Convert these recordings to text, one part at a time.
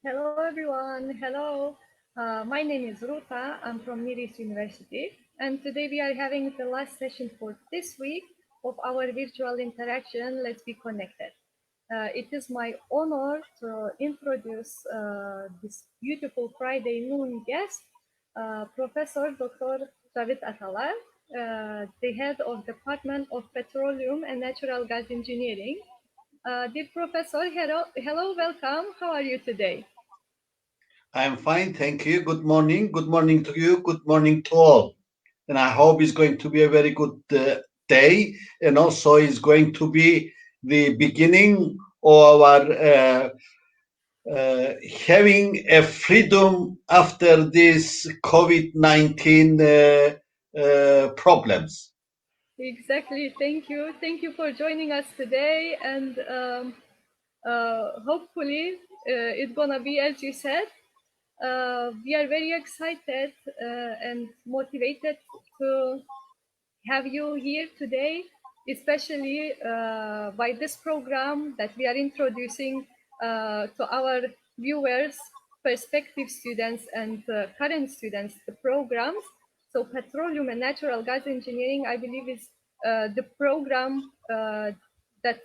Hello, everyone. Hello. My name is Ruta. I'm from Miris University. And today we are having the last session for this week of our virtual interaction, Let's Be Connected. It is my honor to introduce this beautiful Friday noon guest, Professor Dr. Cavit ATALAR, the head of Department of Petroleum and Natural Gas Engineering. Dear Professor, hello, welcome. How are you today? I'm fine, thank you. Good morning. Good morning to you. Good morning to all. And I hope it's going to be a very good day. And also it's going to be the beginning of our having a freedom after these COVID-19 problems. Exactly. Thank you. Thank you for joining us today. And hopefully it's going to be, as you said, we are very excited and motivated to have you here today, especially by this program that we are introducing to our viewers, prospective students and current students, the programs. So Petroleum and Natural Gas Engineering, I believe, is the program that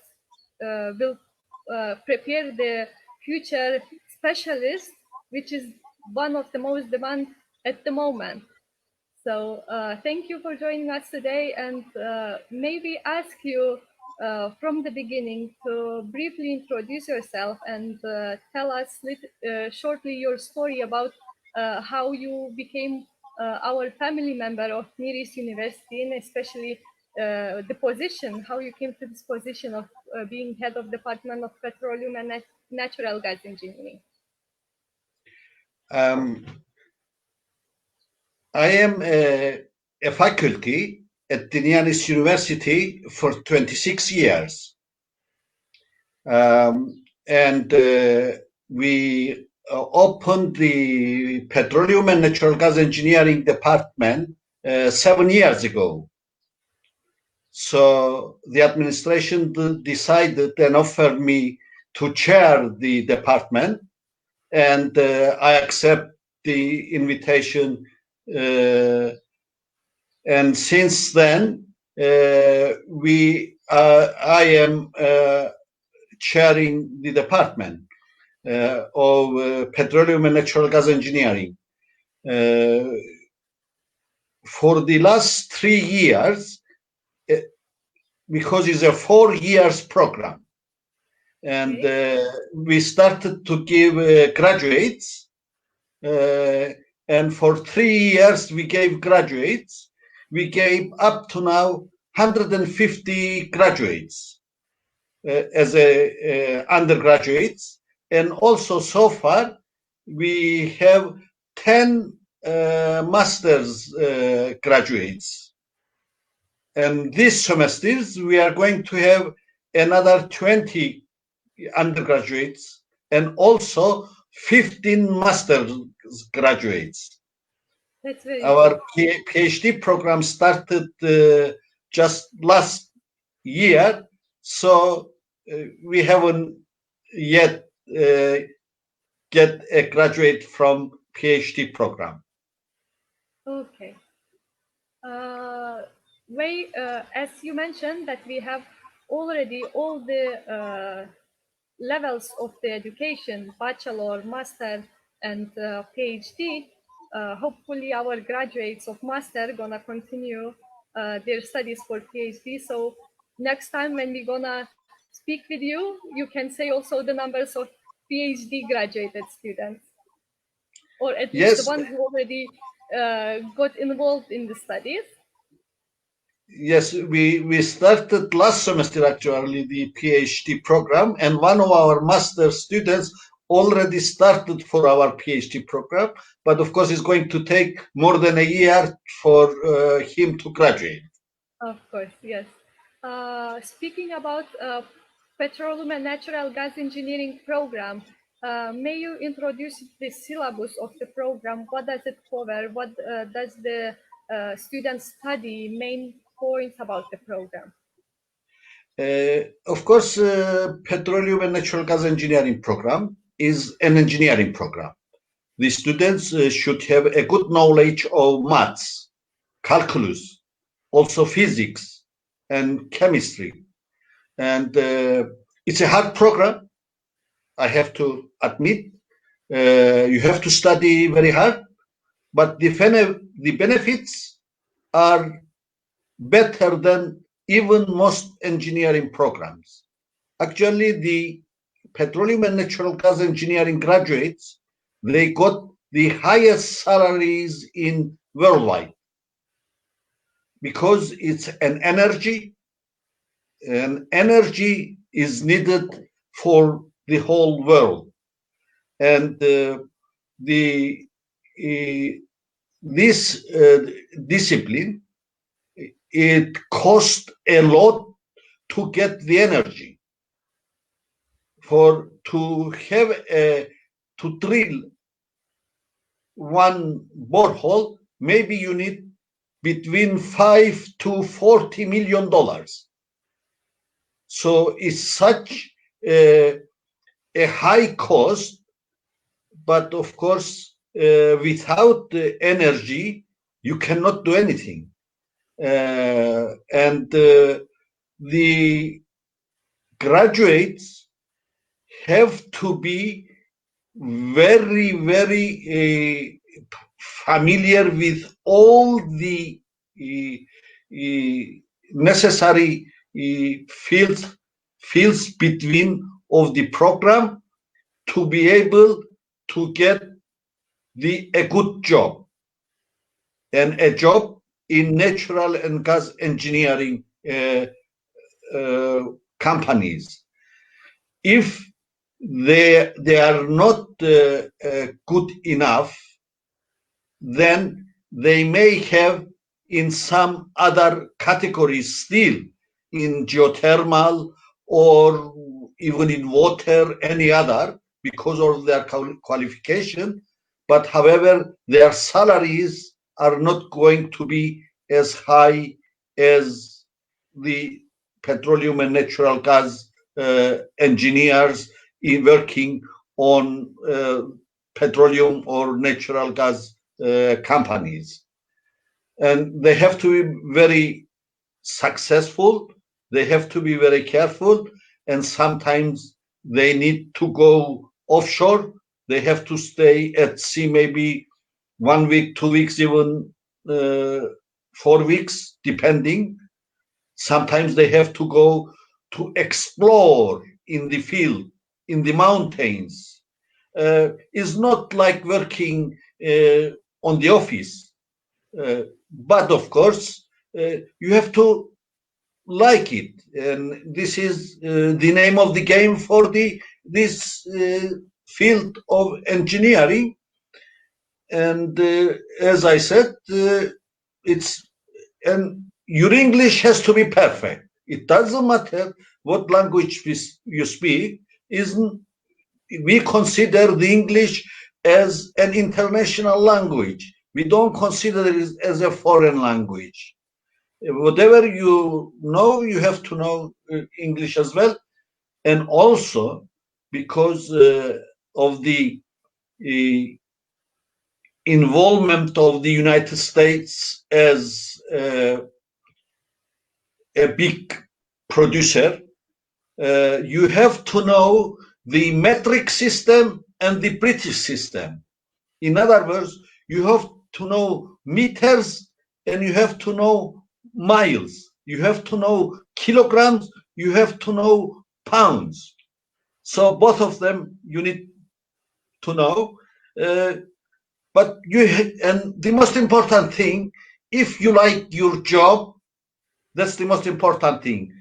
will prepare the future specialists, which is one of the most demand at the moment. So thank you for joining us today, and maybe ask you from the beginning to briefly introduce yourself and tell us shortly your story about how you became our family member of Miris University, and especially the position, how you came to this position of being head of Department of Petroleum and Natural Gas Engineering. I am a faculty at Dinianis University for 26 years. And we opened the Petroleum and Natural Gas Engineering Department 7 years ago. So the administration decided and offered me to chair the department, and I accept the invitation. And since then, I am chairing the department of Petroleum and Natural Gas Engineering. For the last 3 years, because it's a 4 years program, and we started to give graduates, and for 3 years we gave graduates. We gave up to now 150 graduates as undergraduates, and also so far we have 10 master's graduates. And this semesters we are going to have another 20 undergraduates and also 15 master's graduates. That's very Our PhD program started just last year, so we haven't yet get a graduate from PhD program. Okay. way, as you mentioned, that we have already all the levels of the education, bachelor, master, and PhD. Hopefully, our graduates of master gonna continue their studies for PhD. So next time when we gonna speak with you, you can say also the numbers of PhD graduated students, or at least the Yes, ones who already got involved in the studies. yes, we started last semester actually the PhD program, and one of our master students already started for our PhD program, but of course it's going to take more than a year for him to graduate. Of course, yes. Speaking about petroleum and natural gas engineering program, may you introduce the syllabus of the program? What does it cover? What does the students study? Main points about the program? Of course, petroleum and natural gas engineering program is an engineering program. The students should have a good knowledge of maths, calculus, also physics and chemistry. And it's a hard program, I have to admit. You have to study very hard, but the benefits are better than even most engineering programs. Actually, the petroleum and natural gas engineering graduates, they got the highest salaries in worldwide because it's an energy, and energy is needed for the whole world. And the this discipline, it cost a lot to get the energy for to have a to drill one borehole. Maybe you need between $5 to $40 million. So it's such a high cost, but of course, without the energy, you cannot do anything. And the graduates have to be very, very familiar with all the necessary fields between of the program to be able to get a good job, and a job in natural and gas engineering companies. If they are not good enough, then they may have in some other categories still, in geothermal or even in water, any other, because of their qualification. But however, their salaries are not going to be as high as the petroleum and natural gas engineers in working on petroleum or natural gas companies. And they have to be very successful, they have to be very careful, and sometimes they need to go offshore. They have to stay at sea maybe 1 week, 2 weeks, even 4 weeks, depending. Sometimes they have to go to explore in the field, in the mountains. It's not like working on the office. But of course, you have to like it, and this is the name of the game for this field of engineering. And as I said, it's and your English has to be perfect. It doesn't matter what language you speak. Isn't We consider the English as an international language. We don't consider it as a foreign language. Whatever you know, you have to know English as well. And also because of the uh, involvement of the United States as a big producer, you have to know the metric system and the British system. In other words, you have to know meters and you have to know miles. You have to know kilograms. You have to know pounds. So both of them you need to know. Uh, but and the most important thing, if you like your job, that's the most important thing.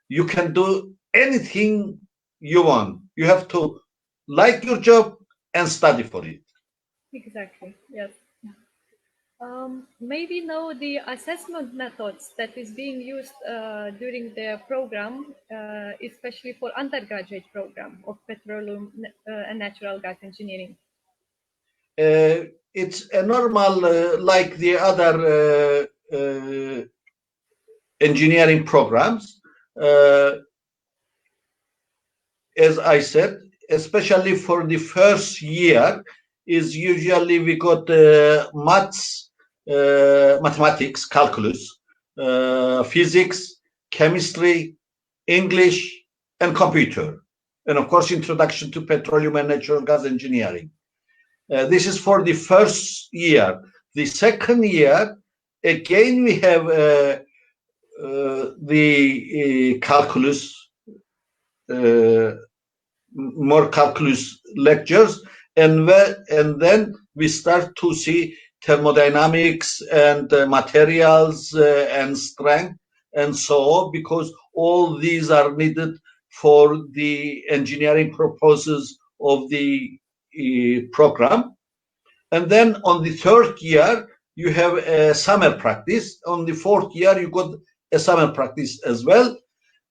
You can do anything you want. You have to like your job and study for it. Exactly. Yes. Maybe know the assessment methods that is being used during the program, especially for undergraduate program of petroleum and natural gas engineering. It's a normal, like the other engineering programs. As I said, especially for the first year, is usually we got maths, mathematics, calculus, physics, chemistry, English, and computer. And of course, introduction to petroleum and natural gas engineering. This is for the first year. The second year, again, we have the calculus, more calculus lectures, and then we start to see thermodynamics and materials and strength and so on, because all these are needed for the engineering purposes of the program. And then on the third year, you have a summer practice. On the fourth year, you got a summer practice as well.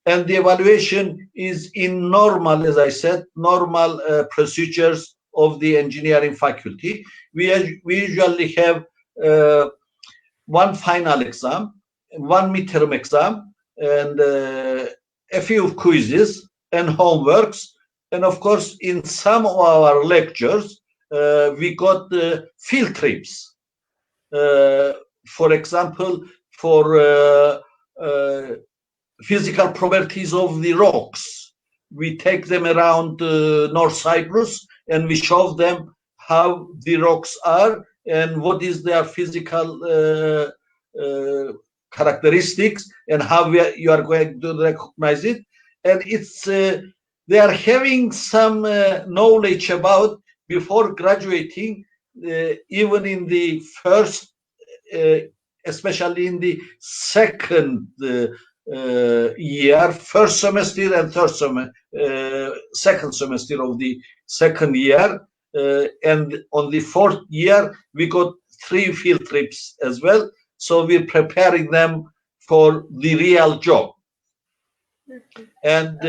And the evaluation is in normal, as I said, normal procedures of the engineering faculty. We usually have one final exam, one midterm exam, and a few quizzes and homeworks. And of course, in some of our lectures, we got field trips. For example, for physical properties of the rocks. We take them around North Cyprus and we show them how the rocks are and what is their physical characteristics and how you are going to recognize it. And it's they are having some knowledge about before graduating, even in the first, especially in the second year, first semester and second semester of the second year, and on the fourth year we got 3 field trips as well. So we're preparing them for the real job. Okay. And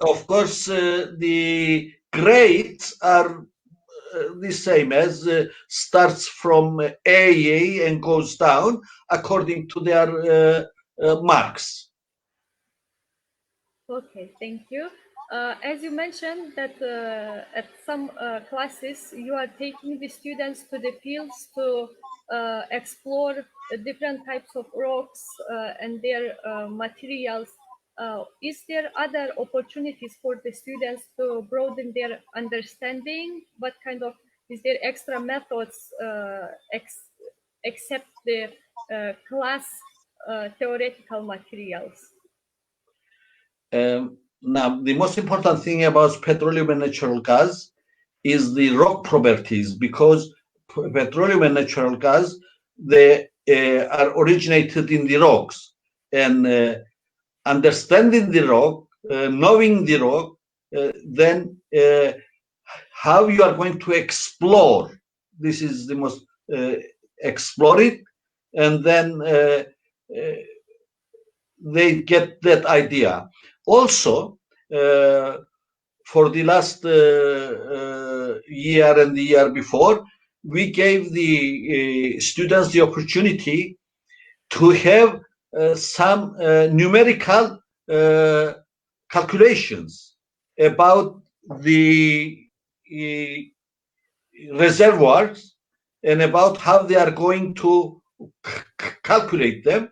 of course, the grades are the same as starts from AA and goes down according to their marks. Okay, thank you. As you mentioned that at some classes you are taking the students to the fields to explore different types of rocks and their materials. Is there other opportunities for the students to broaden their understanding? What kind of, is there extra methods except the class theoretical materials? Now, the most important thing about petroleum and natural gas is the rock properties, because petroleum and natural gas, they are originated in the rocks, and understanding the rock, knowing the rock, then how you are going to explore. This is the most explore it, and then they get that idea. Also, for the last year and the year before, we gave the students the opportunity to have some numerical calculations about the reservoirs and about how they are going to calculate them,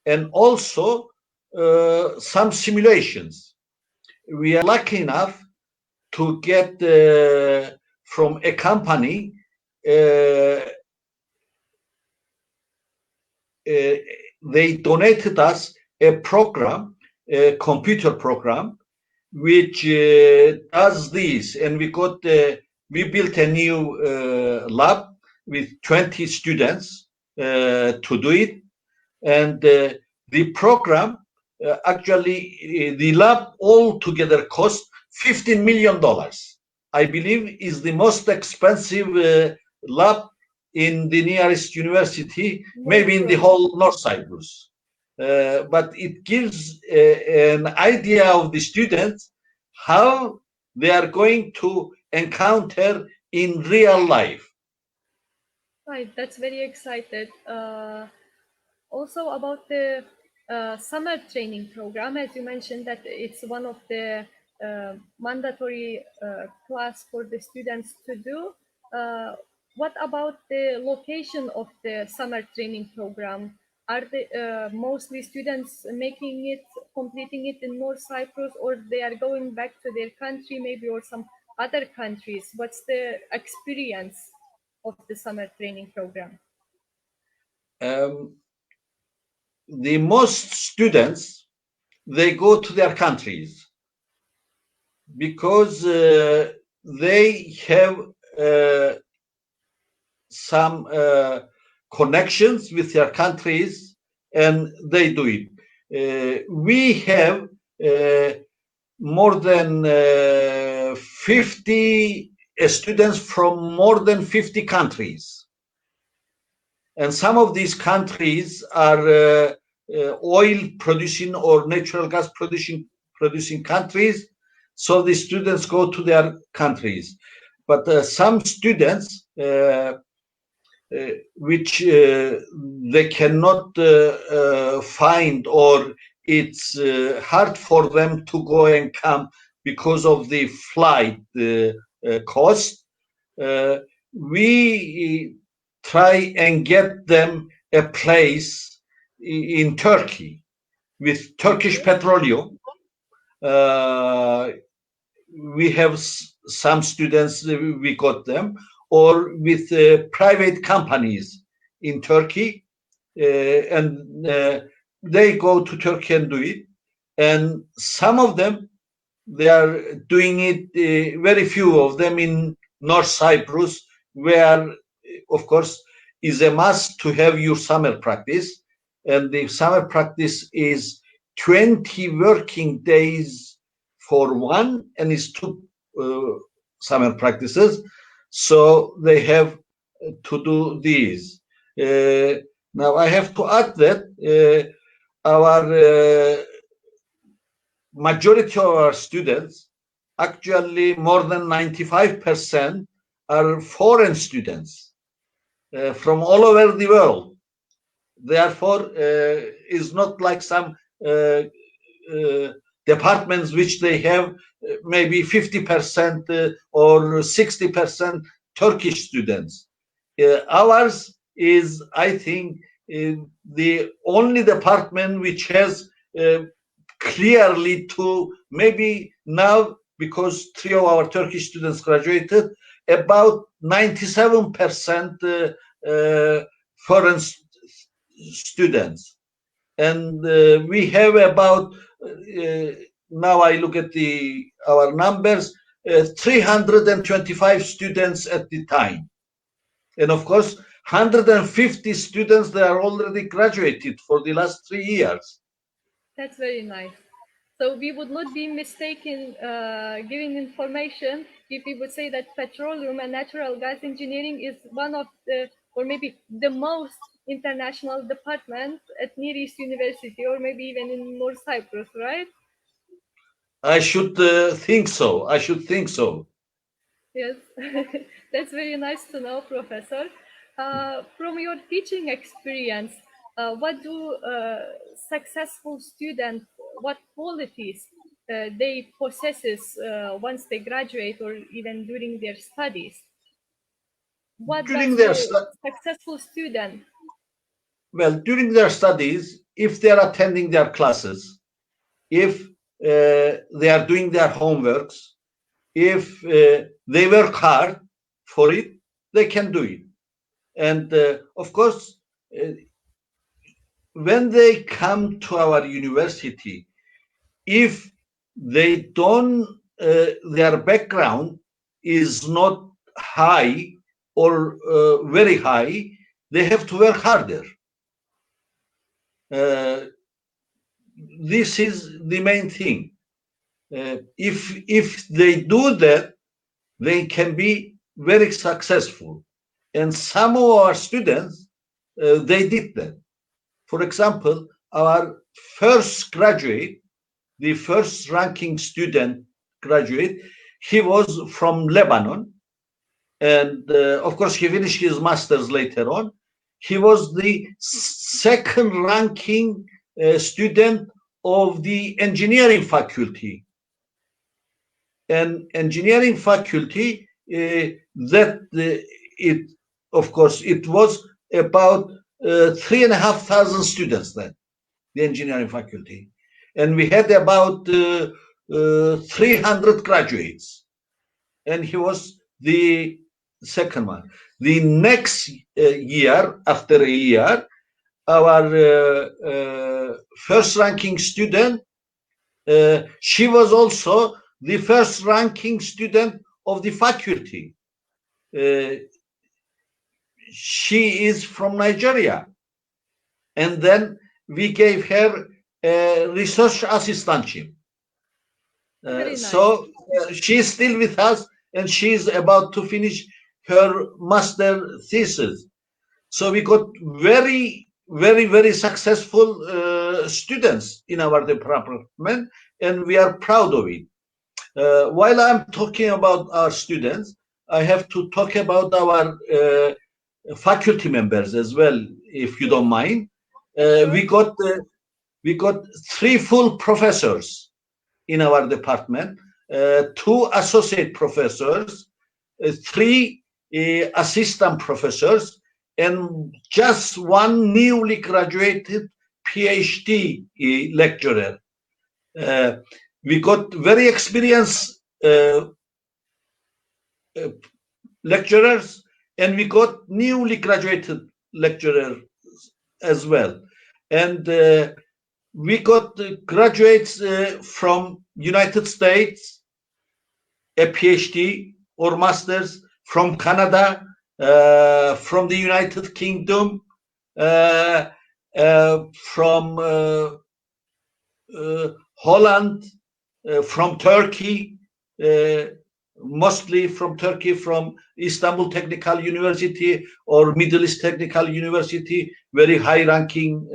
and also some simulations. We are lucky enough to get from a company. They donated us a program, a computer program, which does this, and we built a new lab with 20 students to do it, and the program actually the lab altogether cost $15 million. I believe is the most expensive lab in the nearest university, maybe in the whole North Cyprus. But it gives an idea of the students how they are going to encounter in real life. Right, that's very excited. Also about the summer training program, as you mentioned that it's one of the mandatory class for the students to do. What about the location of the summer training program? Are the mostly students completing it in North Cyprus, or they are going back to their country maybe, or some other countries? What's the experience of the summer training program? The most students, they go to their countries because they have some connections with their countries, and they do it. We have more than 50 students from more than 50 countries. And some of these countries are oil producing or natural gas producing countries. So the students go to their countries. But some students, which they cannot find, or it's hard for them to go and come because of the flight cost, we try and get them a place in Turkey with Turkish Petroleum. We have some students, we got them, or with private companies in Turkey, and they go to Turkey and do it. And some of them, they are doing it, very few of them in North Cyprus, where, of course, is a must to have your summer practice. And the summer practice is 20 working days for one, and it's two summer practices. So they have to do these. Now, I have to add that our majority of our students, actually more than 95%, are foreign students from all over the world. Therefore, it's not like some departments which they have maybe 50% or 60% Turkish students. Ours is, I think, the only department which has clearly to, maybe now, because 3 of our Turkish students graduated, about 97% foreign students. And we have about, now I look at our numbers, 325 students at the time. And of course, 150 students that are already graduated for the last 3 years. That's very nice. So we would not be mistaken giving information if we would say that petroleum and natural gas engineering is one of the, or maybe the most international department at Near East University, or maybe even in North Cyprus, right? I should think so. I should think so. Yes, that's very nice to know, Professor. From your teaching experience, what do successful students, what qualities they possesses once they graduate, or even during their studies? What During does their the successful student? Well, during their studies, if they are attending their classes, if they are doing their homeworks, if they work hard for it, they can do it. And of course, when they come to our university, if they don't, their background is not high or very high, they have to work harder. This is the main thing. If they do that, they can be very successful. And some of our students, they did that. For example, our first graduate, the first ranking student graduate, he was from Lebanon. And of course, he finished his master's later on. He was the second ranking student of the engineering faculty. And engineering faculty, it, of course, it was about 3,500 students then, the engineering faculty. And we had about 300 graduates. And he was the second one. The next year, after a year, our first ranking student, she was also the first ranking student of the faculty. She is from Nigeria. And then we gave her a research assistantship. Nice. So she's still with us, and she's about to finish her master thesis. So we got very, very, very successful students in our department, and we are proud of it. While I'm talking about our students, I have to talk about our faculty members as well, if you don't mind. Sure. We got 3 full professors in our department, 2 associate professors, 3 assistant professors, and just 1 newly graduated PhD lecturer. We got very experienced lecturers, and we got newly graduated lecturers as well. And we got graduates from United States, a PhD or masters, from Canada, from the United Kingdom, from Holland, from Turkey, mostly from Turkey, from Istanbul Technical University or Middle East Technical University, very high-ranking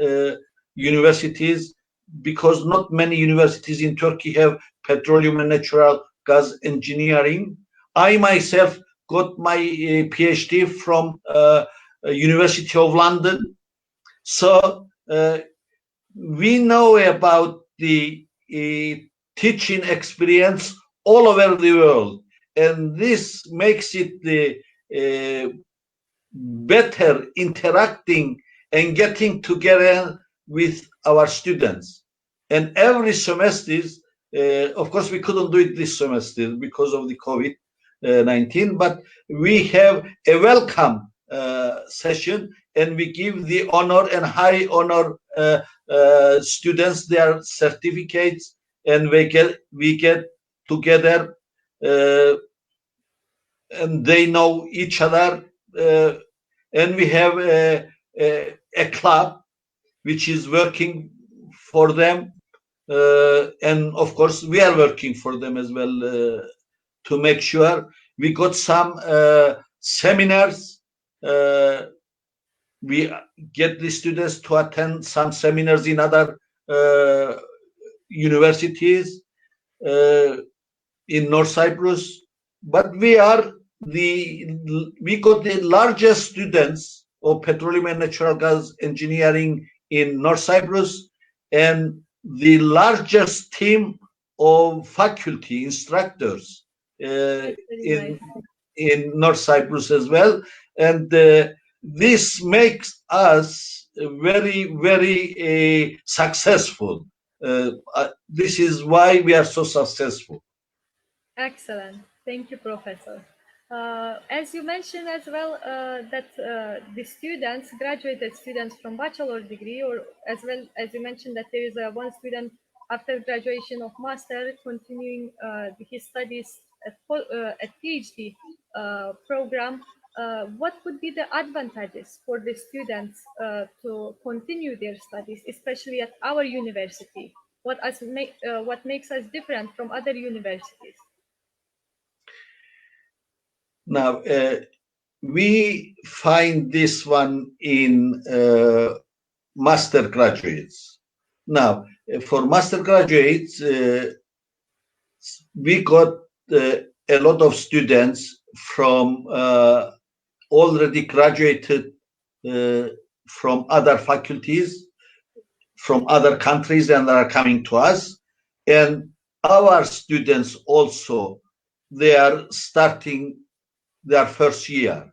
universities, because not many universities in Turkey have petroleum and natural gas engineering. I myself got my PhD from University of London. So we know about the teaching experience all over the world, and this makes it better interacting and getting together with our students. And every semester, of course, we couldn't do it this semester because of the COVID-19, but we have a welcome session, and we give the honor and high honor students their certificates, and we get together, and they know each other, and we have a club which is working for them, and of course we are working for them as well, to make sure. We got some seminars. We get the students to attend some seminars in other universities in North Cyprus, but we got the largest students of petroleum and natural gas engineering in North Cyprus, and the largest team of faculty instructors in North Cyprus as well. And this makes us very, very successful. This is why we are so successful. Excellent. Thank you, Professor. As you mentioned as well, that the students, graduated students from bachelor degree, or as well as you mentioned that there is one student after graduation of master continuing his studies at PhD program. What would be the advantages for the students to continue their studies, especially at our university? What makes us different from other universities? Now, we find this one in master graduates. Now, for master graduates, we got a lot of students from already graduated from other faculties, from other countries, and are coming to us. And our students also, they are starting their first year.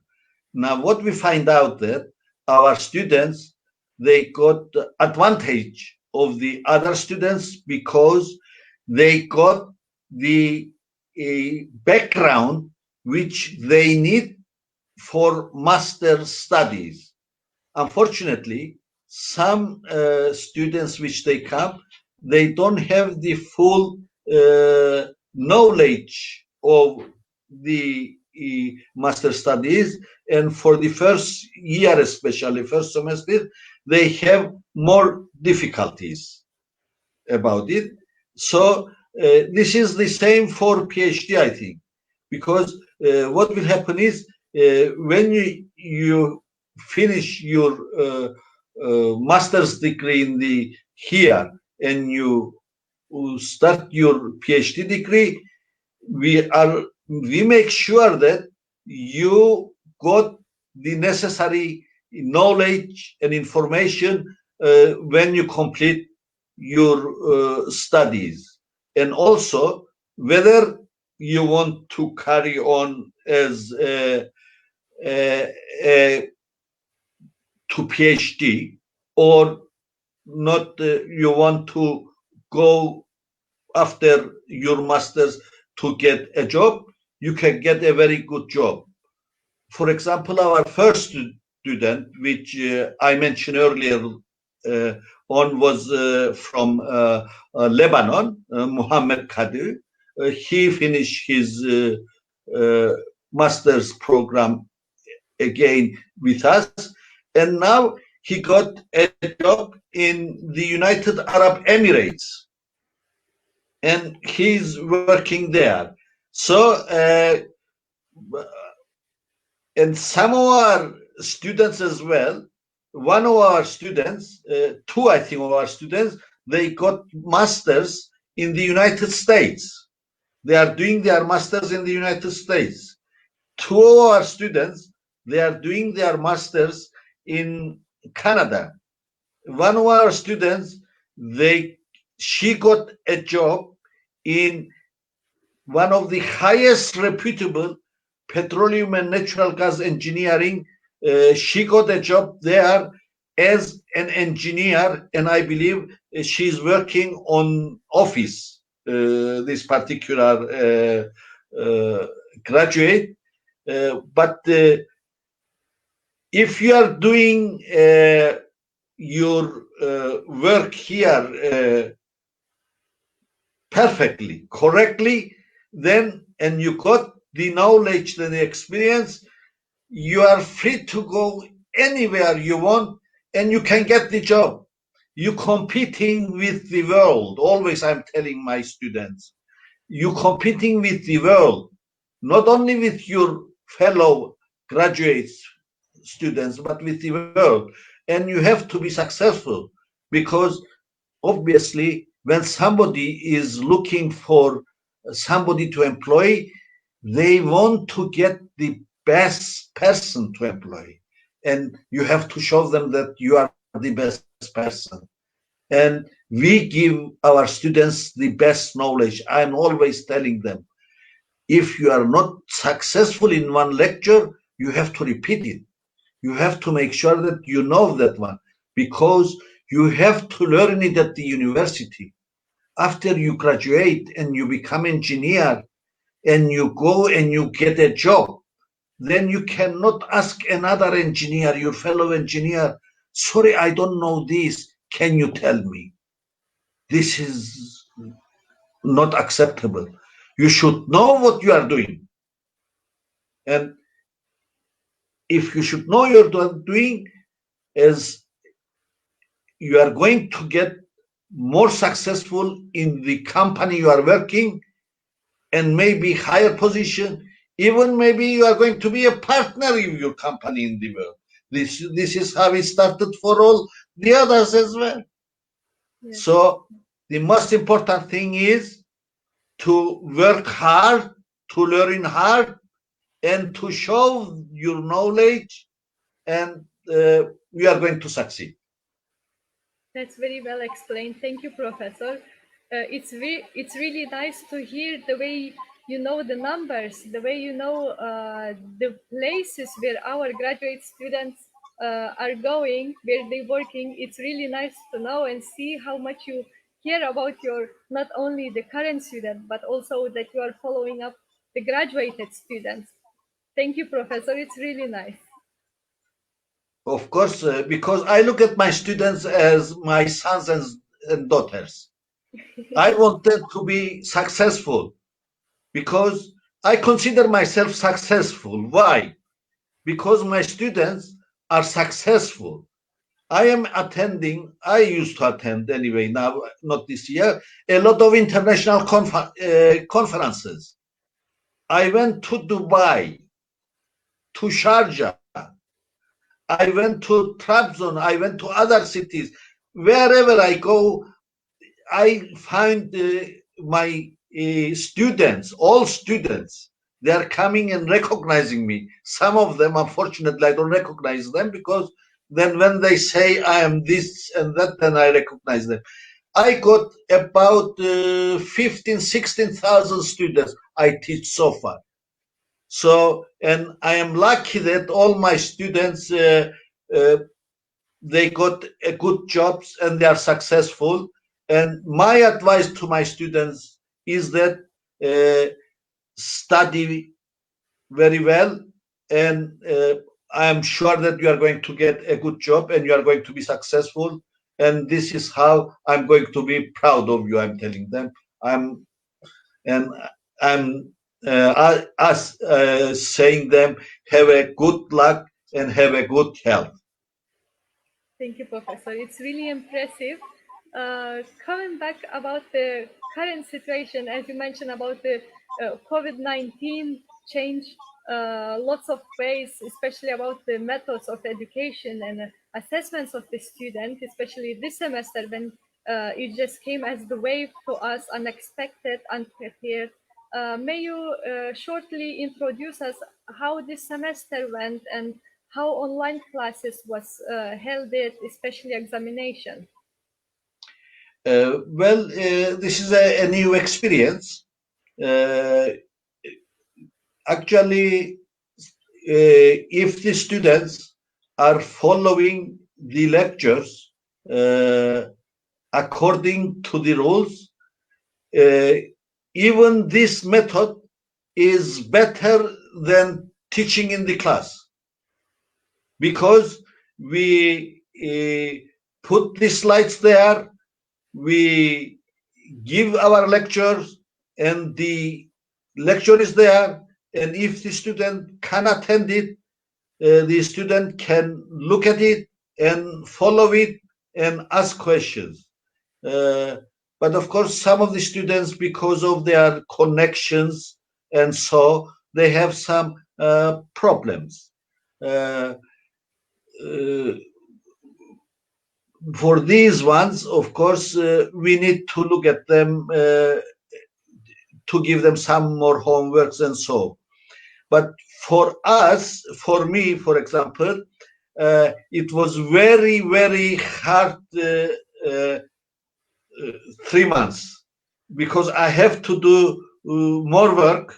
Now, what we find out that our students, they got the advantage of the other students because they got the background which they need for master studies. Unfortunately, some students which they come, they don't have the full knowledge of the master studies, and for the first year, especially first semester, they have more difficulties about it. So this is the same for PhD, I think, because what will happen is when you finish your master's degree in the here and you start your PhD degree, we make sure that you got the necessary knowledge and information when you complete your studies, and also whether you want to carry on as a to PhD or not, you want to go after your masters to get a job, you can get a very good job. For example, our first student, which I mentioned earlier on, was from Lebanon, Muhammad Kadir. He finished his master's program again with us, and now he got a job in the United Arab Emirates, and he's working there. So, and some of our students as well, one of our students, two, I think, of our students, they got masters in the United States. They are doing their masters in the United States. Two of our students, they are doing their masters in Canada. One of our students, she got a job in one of the highest reputable petroleum and natural gas engineering. She got a job there as an engineer, and I believe she's working on office, this particular graduate. But if you are doing your work here perfectly, correctly, then, and you got the knowledge and the experience, you are free to go anywhere you want and you can get the job. You competing with the world. Always I'm telling my students, you competing with the world, not only with your fellow graduates, students, but with the world. And you have to be successful, because obviously when somebody is looking for somebody to employ, they want to get the best person to employ, and you have to show them that you are the best person. And we give our students the best knowledge. I'm always telling them, if you are not successful in one lecture, you have to repeat it. You have to make sure that you know that one, because You have to learn it at the university. After you graduate and you become engineer and you go and you get a job, then you cannot ask another engineer, your fellow engineer, sorry, I don't know this. Can you tell me? This is not acceptable. You should know what you are doing. And if you should know you're doing, is you are going to get more successful in the company you are working, and maybe higher position, even maybe you are going to be a partner in your company in the world. This is how it started for all the others as well. Yes. So the most important thing is to work hard, to learn hard, and to show your knowledge, and we are going to succeed. That's very well explained. Thank you, Professor. It's really nice to hear the way you know the numbers, the way you know the places where our graduate students are going, where they're working. It's really nice to know and see how much you care about your not only the current student, but also that you are following up the graduated students. Thank you, Professor. It's really nice. Of course, because I look at my students as my sons and daughters. I want them to be successful because I consider myself successful. Why? Because my students are successful. I used to attend anyway, now not this year, a lot of international conferences. I went to Dubai, to Sharjah, I went to Trabzon, I went to other cities. Wherever I go, I find my students, all students, they are coming and recognizing me. Some of them, unfortunately, I don't recognize them, because then when they say I am this and that, then I recognize them. I got about 15, 16,000 students I teach so far. So, and I am lucky that all my students, uh, they got a good jobs and they are successful. And my advice to my students is that study very well, and I am sure that you are going to get a good job and you are going to be successful. And this is how I'm going to be proud of you. I'm telling them. I'm and I'm us saying them, have a good luck and have a good health. Thank you, Professor. It's really impressive. Coming back about the current situation, as you mentioned about the COVID-19 change, lots of ways, especially about the methods of education and assessments of the student, especially this semester when it just came as the wave to us, unexpected, unprepared. May you shortly introduce us how this semester went and how online classes was held it, especially examination? This is a new experience. Uh, Actually, if the students are following the lectures uh, according to the rules, uh, even this method is better than teaching in the class, because we put the slides there, we give our lectures, and the lecture is there, and if the student can attend it, the student can look at it and follow it and ask questions. Uh, but of course, some of the students, because of their connections and so, they have some problems. Uh, uh, for these ones, of course, we need to look at them to give them some more homeworks and so. But for us, for me, for example, it was very, very hard uh, 3 months, because I have to do more work,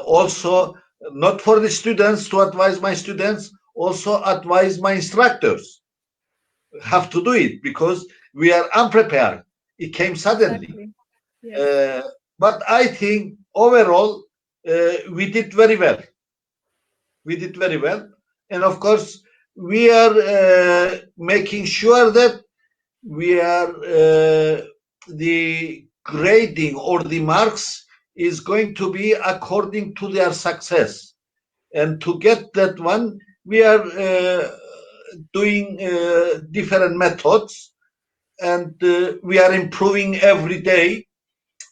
also not for the students, to advise my students, also advise my instructors. have to do it because we are unprepared. It came suddenly. Exactly. Yes. Uh, but I think overall we did very well. We did very well. And of course, we are making sure that we are the grading or the marks is going to be according to their success. And to get that one, we are doing different methods, and we are improving every day.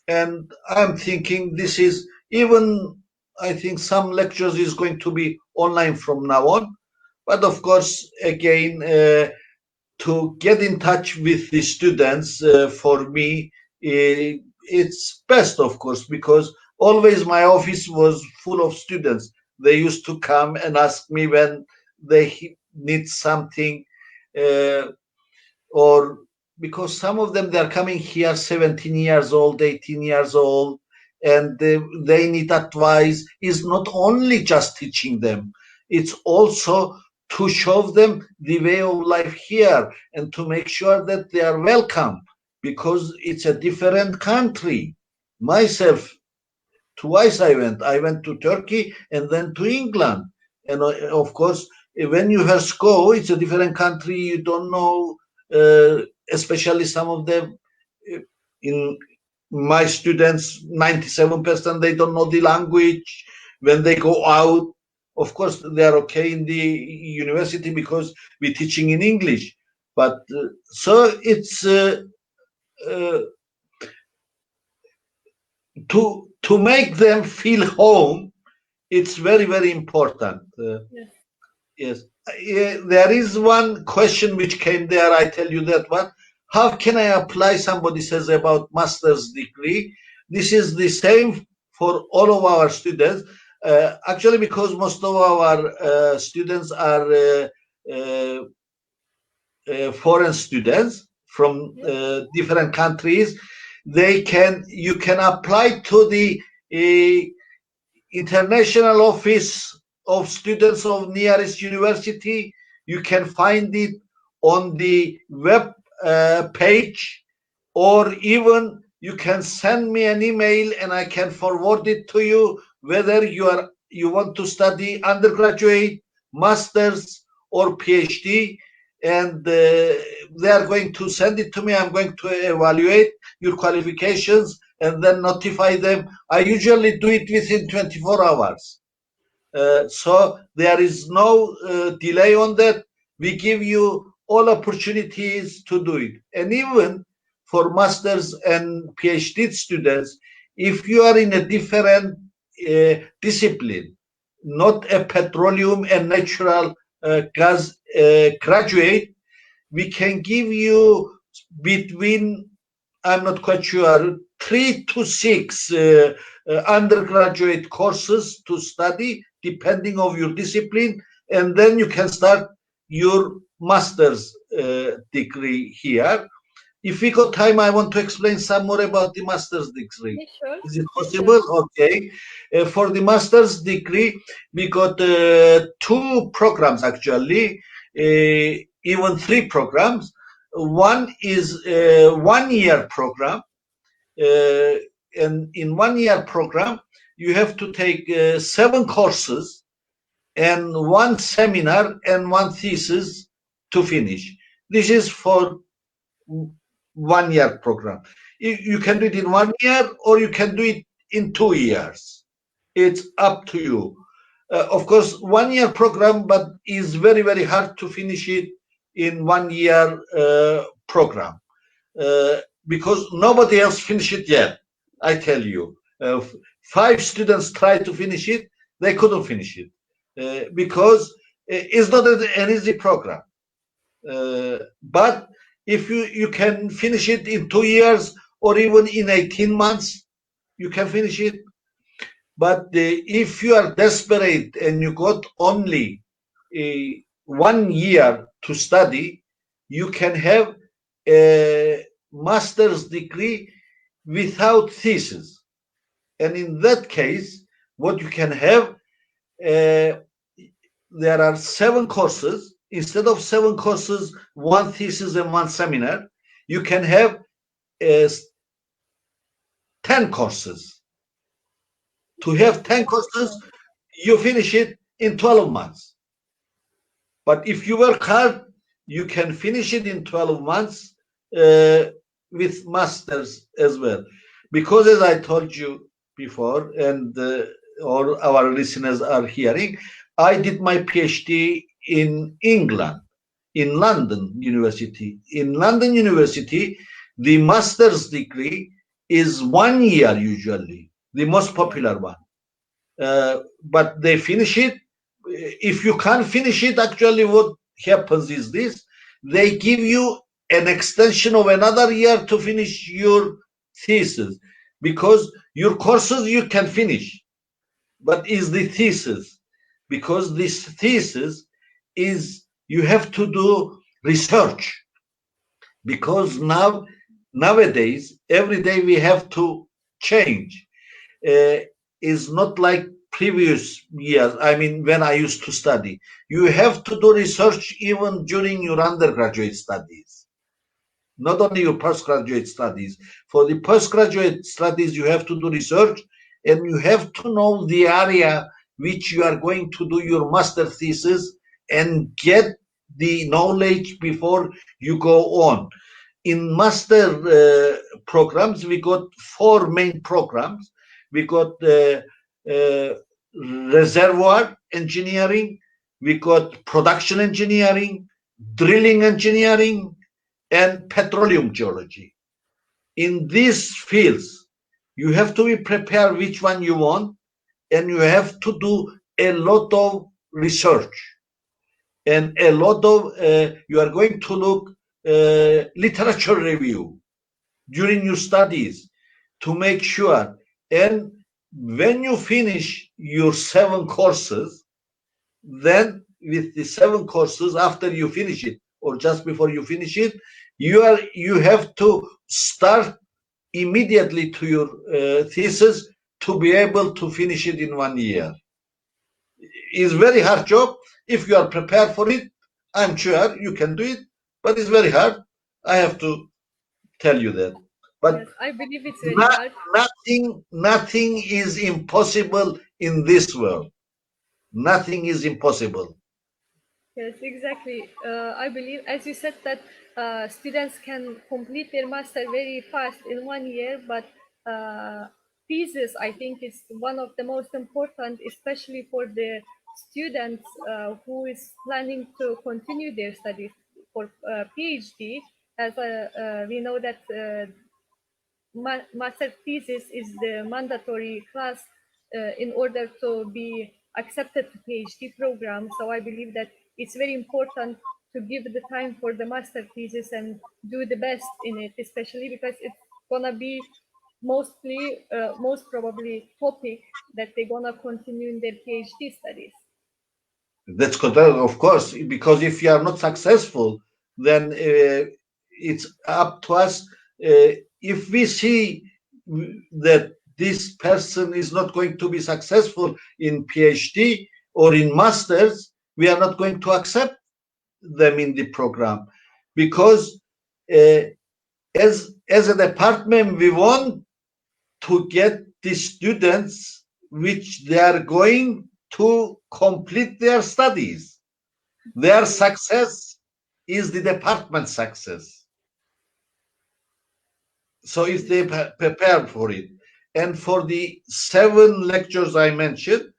And I'm thinking this is even, I think some lectures is going to be online from now on. But of course, again, to get in touch with the students, for me, it's best, of course, because always my office was full of students. They used to come and ask me when they need something, uh, or because some of them, they're coming here 17 years old, 18 years old, and they need advice. Is not only just teaching them, it's also to show them the way of life here and to make sure that they are welcome, because it's a different country. Myself, twice I went to Turkey and then to England. And of course, when you first go, it's a different country. You don't know, especially some of them. uh, In my students, 97%, they don't know the language. When they go out, of course, they are okay in the university because we're teaching in English. But so it's uh, to make them feel home. It's very, very important. Yes. Yes. There is one question which came there. I tell you that one. How can I apply? Somebody says about master's degree. This is the same for all of our students. Actually, because most of our students are uh, foreign students from Yes. different countries, you can apply to the uh, International Office of Students of nearest university. You can find it on the web page, or even you can send me an email and I can forward it to you, whether you want to study undergraduate, masters, or PhD. And they are going to send it to me. I'm going to evaluate your qualifications and then notify them. I usually do it within 24 hours. So there is no delay on that. We give you all opportunities to do it. And even for masters and PhD students, if you are in a different discipline, not a petroleum and natural gas graduate, we can give you between, I'm not quite sure, 3 to 6 undergraduate courses to study, depending on your discipline, and then you can start your master's degree here. If we got time, I want to explain some more about the master's degree. Yes, sure. Is it Yes, sure. possible? Okay. For the master's degree, we got 2 programs actually, even 3 programs. One is a 1 year program, uh, and in 1 year program, you have to take 7 courses and 1 seminar and 1 thesis to finish. This is for 1 year program. You can do it in 1 year or you can do it in 2 years. It's up to you. Of course, 1 year program, but is very, very hard to finish it in 1 year program, uh, because nobody else finished it yet. I tell you, 5 students tried to finish it, they couldn't finish it because it's not an easy program. But if you can finish it in 2 years or even in 18 months, you can finish it. But if you are desperate and you got only 1 year to study, you can have a master's degree without thesis. And in that case, what you can have, there are 7 courses instead of 7 courses, one thesis and one seminar, you can have uh, 10 courses. To Yes, have 10 that's courses, true. you finish it in 12 months. But if you work hard, you can finish it in 12 months uh, with masters as well. Because as I told you before, and all our listeners are hearing, I did my PhD in England, in London University. In London University, the master's degree is 1 year usually, the most Yes, popular one. But they finish it. If you can't finish it, actually, what happens is this: they give you an extension of another year to finish your thesis, because your courses you can finish, but is the thesis, because this thesis is you have to do research, because nowadays every day we have to change, uh, is not like previous years. I mean, when I used to study, you have to do research even during your undergraduate studies, not only your postgraduate studies. For the postgraduate studies, you have to do research, and you have to know the area which you are going to do your master thesis and get the knowledge before you go on. In master programs, we got four main programs. We got uh, reservoir engineering, we got production engineering, drilling engineering, and petroleum geology. In these fields, you have to be prepared which one you want, and you have to do a lot of research, and a lot of you are going to look literature review during your studies to make sure. And when you finish your 7 courses, then with the 7 courses, after you finish it or just before you finish it, you have to start immediately to your thesis to be able to finish it in 1 year. It's very hard job. If you are prepared for it, I'm sure you can do it, but it's very hard. I have to tell you that. But yes, I believe it's very not, hard. nothing is impossible in this world. Nothing is impossible. Yes, exactly. I believe, as you said, that students can complete their master very fast in 1 year, but thesis, I think, is one of the most important, especially for the students who is planning to continue their studies for PhD. As we know that master thesis is the mandatory class in order to be accepted to PhD program. So I believe that it's very important to give the time for the master thesis and do the best in it, especially because it's gonna be most probably topic that they're gonna continue in their PhD studies. That's correct, of course, because if you are not successful, then it's up to us. If we see that this person is not going to be successful in PhD or in masters, we are not going to accept them in the program, because uh, as a department, we want to get the students which they are going to complete their studies. Their success is the department success. So if they prepare for it, and for the 7 lectures I mentioned,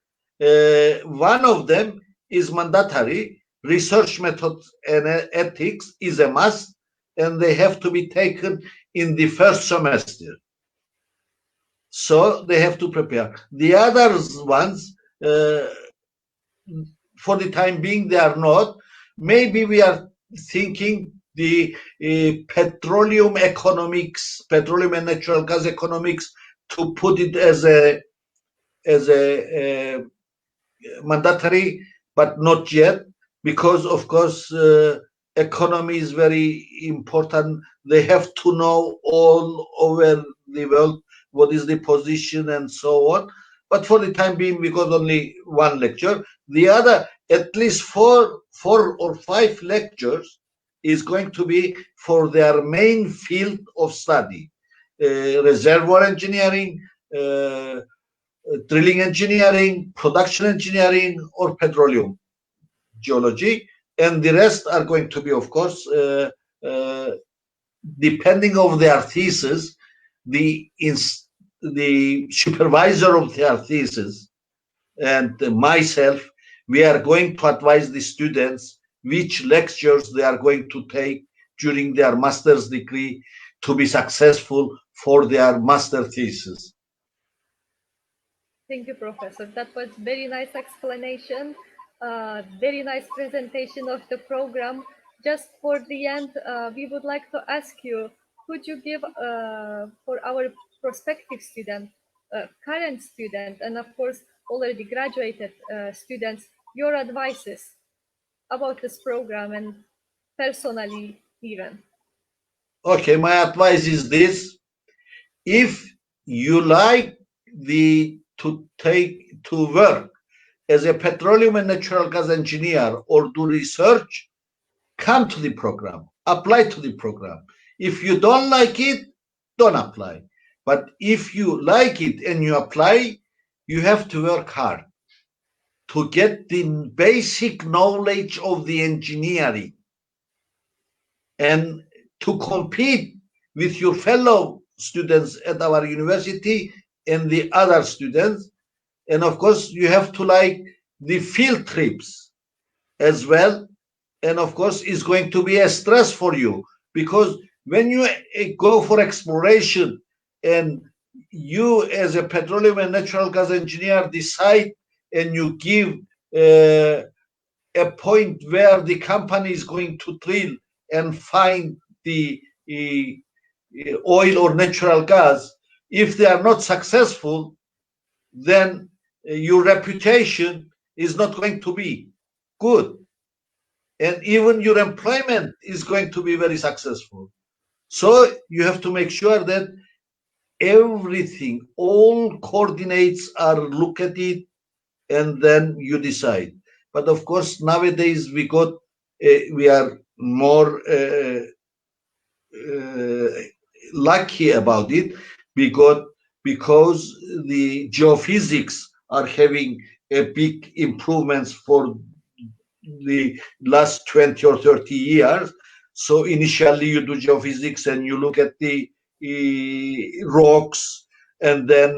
one of them is mandatory. Research methods and ethics is a must, and they have to be taken in the first semester. So they have to prepare. The other ones, uh, for the time being, they are not. Maybe we are thinking the petroleum economics, petroleum and natural gas economics, to put it as a mandatory, but not yet, because of course economy is very important. They have to know all over the world what is the position and so on. But for the time being, we got only one lecture. The other at least four or five lectures is going to be for their main field of study, reservoir engineering, drilling engineering, production engineering, or petroleum geology, and the rest are going to be, of course, uh, depending on their thesis, the the supervisor of their thesis and myself, we are going to advise the students which lectures they are going to take during their master's degree to be successful for their master thesis. Thank you, Professor. That was very nice explanation, very nice presentation of the program. Just for the end, we would like to ask you, could you give for our prospective student, current student, and of course already graduated students, your advices about this program and personally even? Okay, my advice is this: if you like to work as a petroleum and natural gas engineer or do research, come to the program, apply to the program. If you don't like it, don't apply. But if you like it and you apply, you have to work hard to get the basic knowledge of the engineering and to compete with your fellow students at our university and the other students. And of course, you have to like the field trips as well. And of course, it's going to be a stress for you, because when you go for exploration and you as a petroleum and natural gas engineer decide and you give uh, a point where the company is going to drill and find the oil or natural gas, if they are not successful, then your reputation is not going to be good, and even your employment is going to be very successful. So you have to make sure that everything, all coordinates are look at it, and then you decide. But of course, nowadays we are more uh, lucky about it, because because the geophysics are having a big improvements for the last 20 or 30 years. So initially you do geophysics and you look at the rocks, and then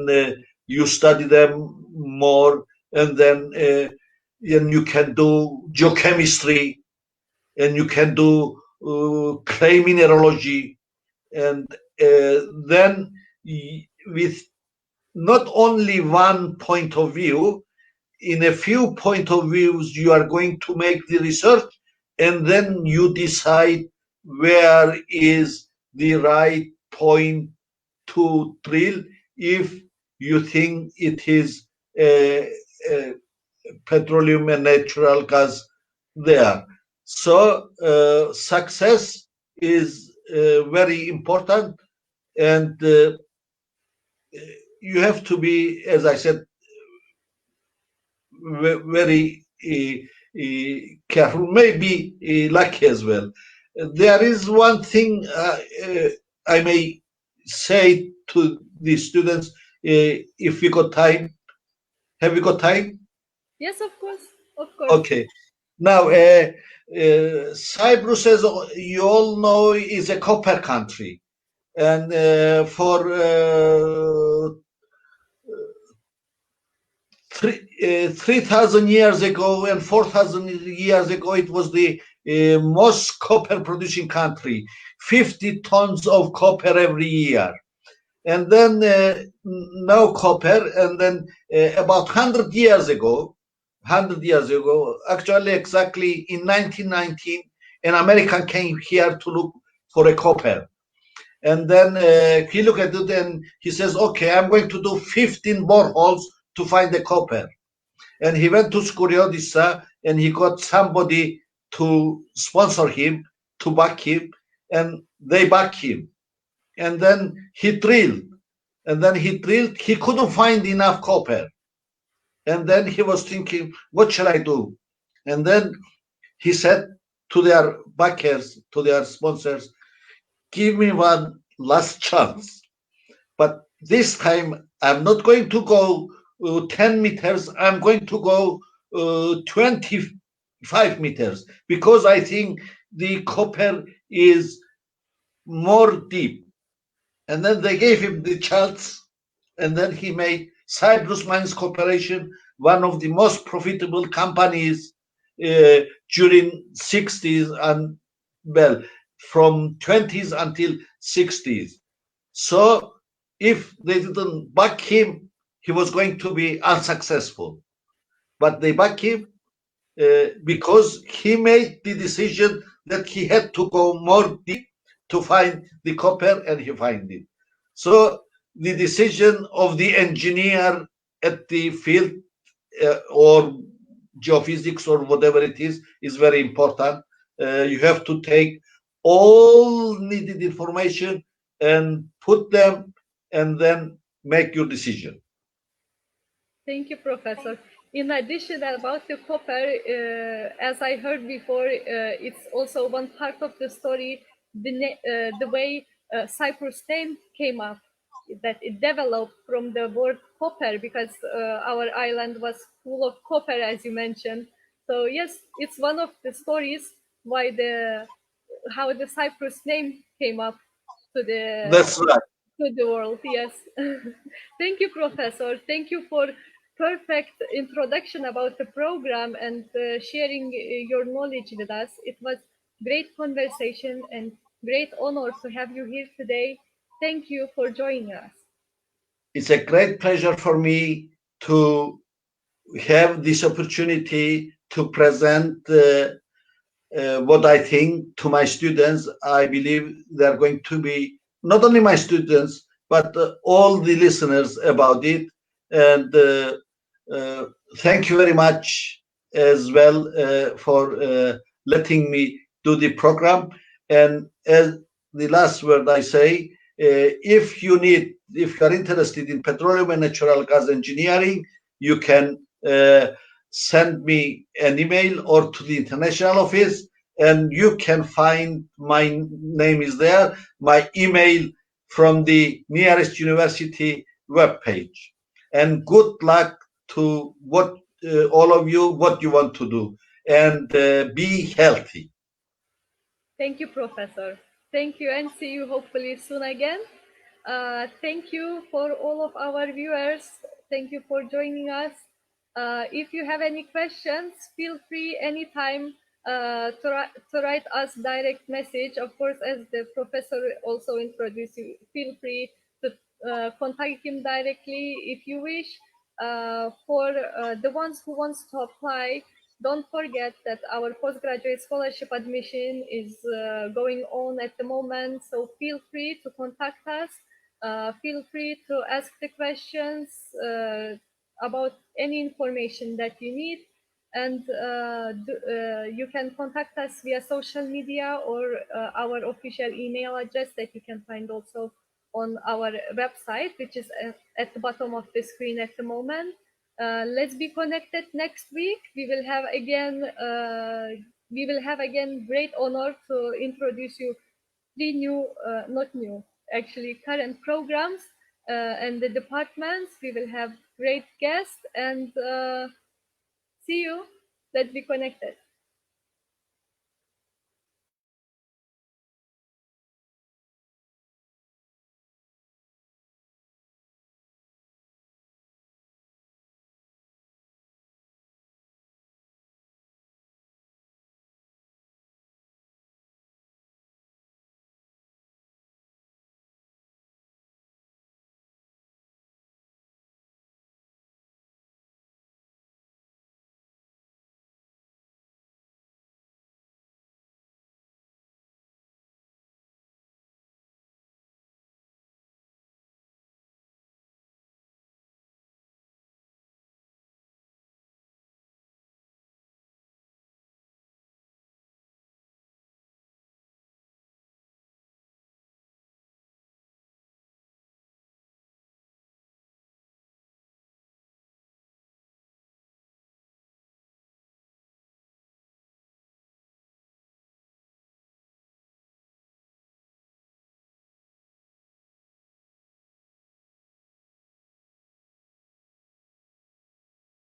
you study them more, and then and you can do geochemistry, and you can do clay mineralogy, and then with not only one point of view, in a few point of views you are going to make the research, and then you decide where is the right point to drill, if you think it is a petroleum and natural gas there. So success is very important, and you have to be, as I said, very careful, maybe lucky as well. There is one thing I may say to the students, if we got time. Have we got time? Yes, of course, of course. Okay. Now, Cyprus, as you all know, is a copper country, and for 3,000 years ago and 4,000 years ago, it was the most copper producing country, 50 tons of copper every year. And then no copper, and then about 100 years ago, actually exactly in 1919, an American came here to look for a copper. And then he looked at it and he says, okay, I'm going to do 15 boreholes to find the copper. And he went to Skouryodissa and he got somebody to sponsor him, to back him, and they back him. And then he drilled, and then he drilled, he couldn't find enough copper. And then he was thinking, what shall I do? And then he said to their backers, to their sponsors, give me one last chance. But this time, I'm not going to go 10 meters, I'm going to go 25 meters because I think the copper is more deep. And then they gave him the chance, and then he made Cyprus Mines Corporation one of the most profitable companies during 60s and well from 20s until 60s. So if they didn't back him, he was going to be unsuccessful. But they back him because he made the decision that he had to go more deep to find the copper, and he find it. So the decision of the engineer at the field or geophysics or whatever it is very important. You have to take all needed information and put them and then make your decision. Thank you, Professor. In addition about the copper, as I heard before, it's also one part of the story, the way Cyprus name came up, that it developed from the word copper because our island was full of copper, as you mentioned. So yes, it's one of the stories why how the Cyprus name came up to That's right. the world. Yes. Thank you, Professor. Thank you for perfect introduction about the program and sharing your knowledge with us. It was great conversation and great honor to have you here today. Thank you for joining us. It's a great pleasure for me to have this opportunity to present what I think to my students. I believe they're going to be not only my students, but all the listeners about it. And uh, thank you very much as well for letting me do the program. And as the last word I say, if you are interested in petroleum and natural gas engineering, you can send me an email or to the international office, and you can find my name is there, my email from the nearest university webpage. And good luck to what all of you, what you want to do, and be healthy. Thank you, Professor. Thank you, and see you hopefully soon again. Thank you for all of our viewers. Thank you for joining us. If you have any questions, feel free anytime to write us direct message. Of course, as the professor also introduced you, feel free to contact him directly if you wish. For the ones who wants to apply, don't forget that our postgraduate scholarship admission is going on at the moment, so feel free to contact us. Feel free to ask the questions about any information that you need, and you can contact us via social media or our official email address that you can find also on our website, which is at the bottom of the screen at the moment. Let's be connected next week. We will have again great honor to introduce you three new, not new, actually current programs and the departments. We will have great guests and see you. Let's be connected.